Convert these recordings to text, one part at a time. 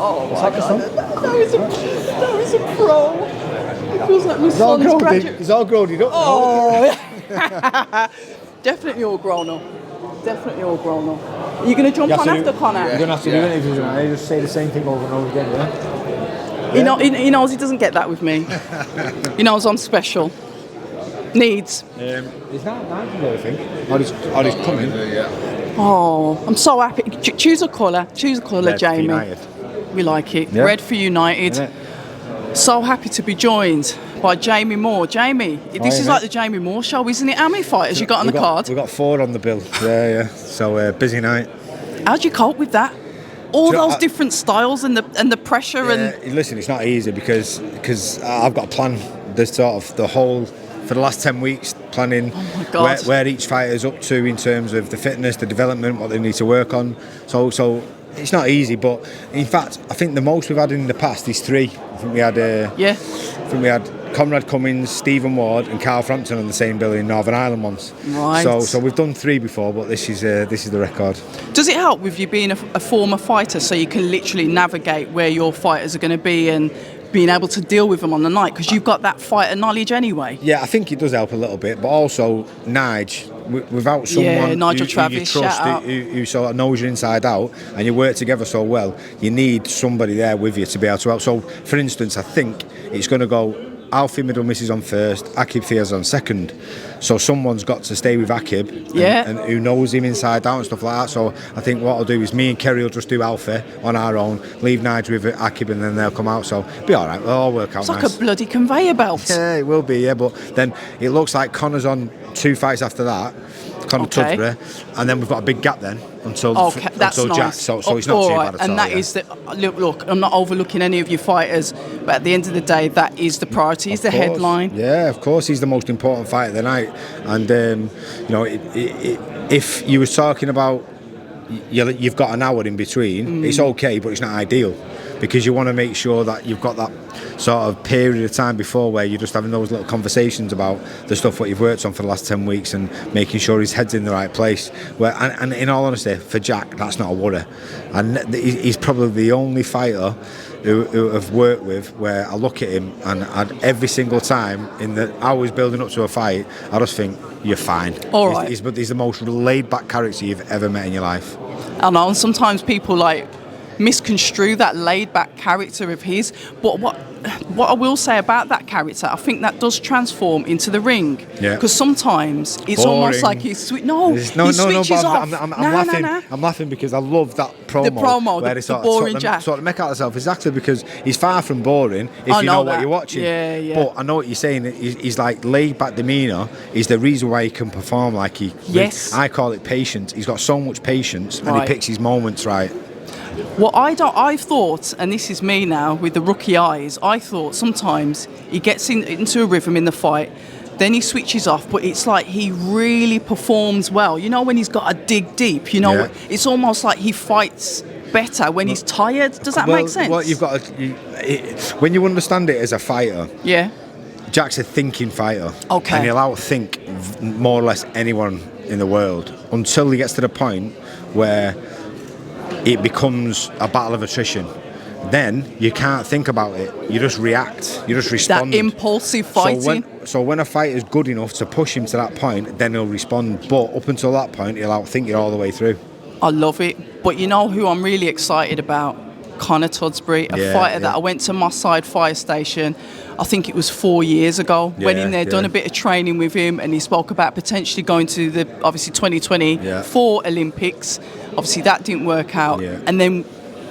Oh my God. Now he's a pro. It feels like my son's graduate. He's all grown up. Oh. Definitely all grown up. Definitely all grown up. Are you going to jump on after Connor? You're going to have to do interviews, and just say the same thing over and over again, yeah? He knows he doesn't get that with me. He knows I'm special. Needs. Is that Nigel there, I think? Or he's coming? Oh, I'm so happy. Choose a colour. Choose a colour, Red Jamie. for United. We like it. Yeah. Red for United. So happy to be joined by Jamie Moore. Jamie, this is like the Jamie Moore show, isn't it? How many fighters you got on the card? We've got 4 on the bill. Yeah. So busy night. How'd you cope with that? All those different styles and the pressure and. Listen, it's not easy because I've got to plan the whole for the last 10 weeks, planning where each fighter's up to in terms of the fitness, the development, what they need to work on. So it's not easy, but in fact, I think the most we've had in the past is 3. I think we had Conrad Cummins, Stephen Ward, and Carl Frampton on the same bill in Northern Ireland once. Right. So we've done 3 before, but this is the record. Does it help with you being a former fighter, so you can literally navigate where your fighters are going to be and being able to deal with them on the night, because you've got that fighter knowledge anyway? Yeah, I think it does help a little bit, but also Nige, without someone Nigel who Travis, you trust, who sort of knows you inside out, and you work together so well, you need somebody there with you to be able to help. So, for instance, I think it's going to go Alfie Middle Misses on first, Akib Thea's on second. So someone's got to stay with Akib and who knows him inside out and stuff like that. So I think what I'll do is me and Kerry will just do Alfie on our own, leave Nigel with Akib, and then they'll come out. So it'll be all right. It'll all work out It's nice. like a bloody conveyor belt. Yeah, it will be, yeah. But then it looks like Connor's on 2 fights after that. Connor Tudbury, and then we've got a big gap then until that's Jack. Nice. So it's not too bad at all. And that is look. I'm not overlooking any of your fighters, but at the end of the day, that is the priority. Is the headline. Yeah, of course, he's the most important fight of the night. And if you were talking about you've got an hour in between, it's okay, but it's not ideal, because you want to make sure that you've got that sort of period of time before where you're just having those little conversations about the stuff what you've worked on for the last 10 weeks and making sure his head's in the right place. And in all honesty, for Jack, that's not a worry. And he's probably the only fighter who I've worked with where I look at him and every single time in the hours building up to a fight, I just think, you're fine. All right. He's the most laid-back character you've ever met in your life. I know, and sometimes people misconstrue that laid-back character of his, but what I will say about that character, I think that does transform into the ring. Yeah. Because sometimes it's almost like he's sweet. No, he switches off. I'm laughing because I love that promo. The promo, where the sort boring of Jack. Sort of make out himself, exactly, because he's far from boring if you know what you're watching. Yeah. But I know what you're saying. He's like laid-back demeanour is the reason why he can perform like he. Yes. I call it patience. He's got so much patience, and he picks his moments right. What I've thought, and this is me now with the rookie eyes, I thought sometimes he gets into a rhythm in the fight, then he switches off, but it's like he really performs well. You know, when he's got to dig deep, it's almost like he fights better when he's tired. Does that make sense? Well, you've got when you understand it as a fighter. Yeah. Jack's a thinking fighter. Okay. And he'll outthink more or less anyone in the world until he gets to the point where it becomes a battle of attrition. Then you can't think about it. You just react. You just respond. That impulsive fighting. So when a fighter is good enough to push him to that point, then he'll respond. But up until that point, he'll outthink you all the way through. I love it. But you know who I'm really excited about? Connor Tudbury, a fighter that I went to Moss Side Fire Station, I think it was 4 years ago. Went in there, done a bit of training with him, and he spoke about potentially going to the, obviously, 2024 Olympics. Obviously, that didn't work out. Yeah. And then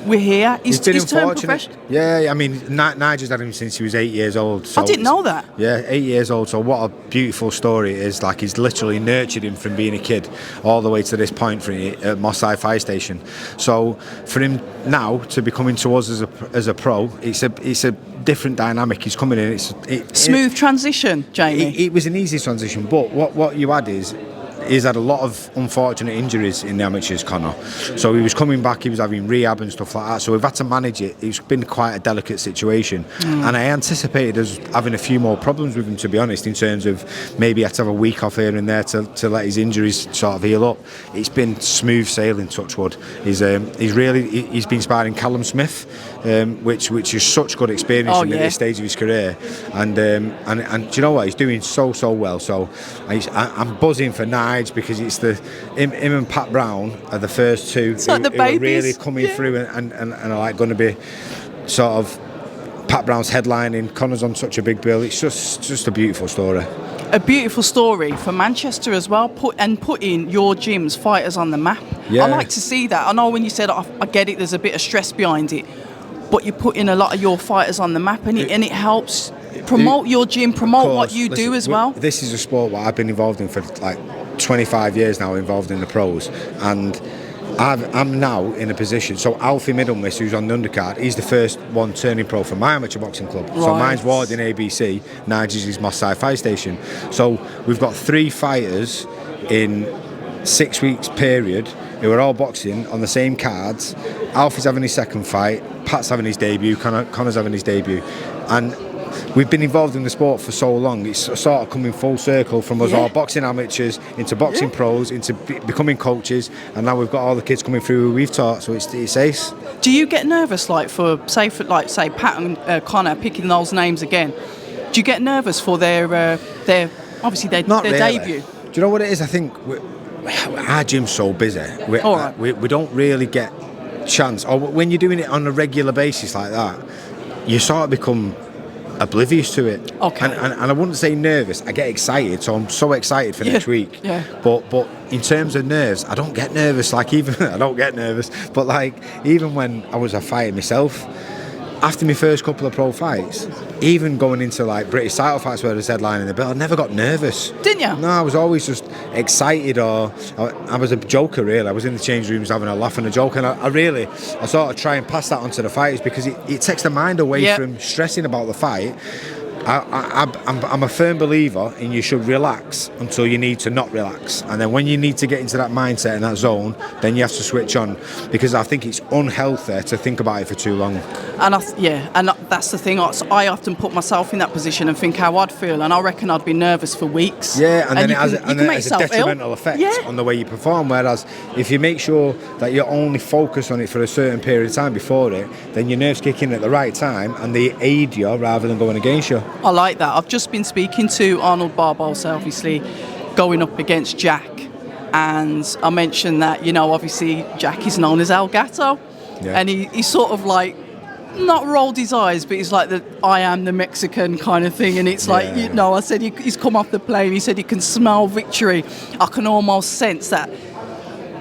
we're here. He's turned professional. Yeah, I mean, Nigel's had him since he was 8 years old. So I didn't know that. Yeah, 8 years old. So what a beautiful story it is. Like, he's literally nurtured him from being a kid all the way to this point at Moss Side Fire Station. So for him now to be coming to us as a pro, it's a different dynamic. He's coming in. Smooth transition, Jamie. It was an easy transition, but what you had is he's had a lot of unfortunate injuries in the amateurs, Connor. So he was coming back, he was having rehab and stuff like that. So we've had to manage it. It's been quite a delicate situation. And I anticipated us having a few more problems with him, to be honest, in terms of maybe he had to have a week off here and there to let his injuries sort of heal up. It's been smooth sailing, touch wood. He's been sparring Callum Smith, which is such good experience at this stage of his career. And do you know what? He's doing so well. So I'm buzzing for Nige, because it's him and Pat Brown are the first two who are really coming through and are like going to be sort of Pat Brown's headlining. Connor's on such a big bill. It's just a beautiful story. A beautiful story for Manchester as well, putting your gym's fighters on the map. I like to see that. I know when you said, I get it, there's a bit of stress behind it, but you're putting a lot of your fighters on the map, and it helps promote your gym, promote what you do as well. This is a sport what I've been involved in for like 25 years now, involved in the pros, and I'm now in a position. So Alfie Middlemiss, who's on the undercard, he's the first one turning pro from my amateur boxing club. Right. So mine's Ward in ABC, Nigel's is Moss Side Fire Station. So we've got 3 fighters in 6 weeks period who are all boxing on the same cards. Alfie's having his second fight, Pat's having his debut, Connor's having his debut, and we've been involved in the sport for so long. It's sort of coming full circle from us all boxing amateurs into boxing pros, into becoming coaches, and now we've got all the kids coming through who we've taught. So it's ace. Do you get nervous, for Pat and Connor picking those names again? Do you get nervous for their obviously their debut? Do you know what it is? I think our gym's so busy. We don't really get chance. Or when you're doing it on a regular basis like that, you sort of become oblivious to it. Okay. And I wouldn't say nervous. I get excited, so I'm so excited for next week. Yeah. But in terms of nerves, I don't get nervous. I don't get nervous. But even when I was a fighter myself, after my first couple of pro fights, even going into British title fights where I was headlining the belt, I never got nervous. Didn't you? No, I was always just excited, or I was a joker really. I was in the change rooms having a laugh and a joke, and I sort of try and pass that on to the fighters, because it takes the mind away from stressing about the fight. I'm a firm believer in you should relax until you need to not relax, and then when you need to get into that mindset and that zone, then you have to switch on, because I think it's unhealthy to think about it for too long. And that's the thing. I often put myself in that position and think how I'd feel, and I reckon I'd be nervous for weeks. Yeah, and then it has a detrimental effect on the way you perform. Whereas if you make sure that you're only focused on it for a certain period of time before it, then your nerves kick in at the right time and they aid you rather than going against you. I like that. I've just been speaking to Arnold Barbosa, obviously going up against Jack, and I mentioned that, obviously Jack is known as El Gato, and he sort of not rolled his eyes, but he's like I am the Mexican kind of thing, and it's I said he's come off the plane, he said he can smell victory. I can almost sense that.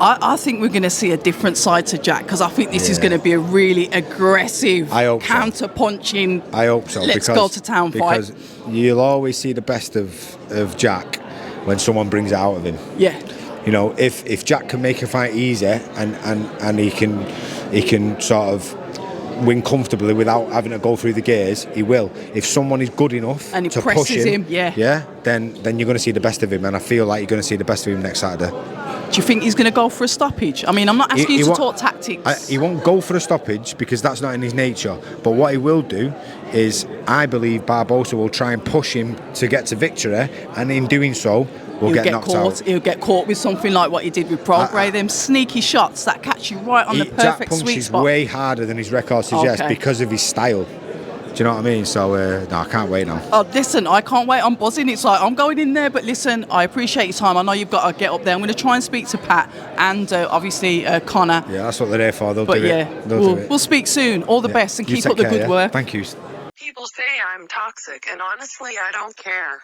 I think we're going to see a different side to Jack, because I think this is going to be a really aggressive, counter-punching, I hope so. Let's go to town fight. Because you'll always see the best of Jack when someone brings it out of him. Yeah. If Jack can make a fight easy and he can sort of win comfortably without having to go through the gears, he will. If someone is good enough and to push him, then you're going to see the best of him, and I feel like you're going to see the best of him next Saturday. Do you think he's going to go for a stoppage? I mean, I'm not asking you to talk tactics. He won't go for a stoppage, because that's not in his nature. But what he will do is, I believe Barbosa will try and push him to get to victory, and in doing so, he'll get knocked out. He'll get caught with something like what he did with Prograis, them sneaky shots that catch you right on the perfect sweet spot. Jack punches way harder than his record suggests because of his style. Do you know what I mean? So, I can't wait now. Oh, listen, I can't wait. I'm buzzing. It's I'm going in there, but listen, I appreciate your time. I know you've got to get up there. I'm going to try and speak to Pat and obviously Connor. Yeah, that's what they're there for. They'll do it. We'll speak soon. All the best, and keep up the good work. Thank you. People say I'm toxic, and honestly, I don't care.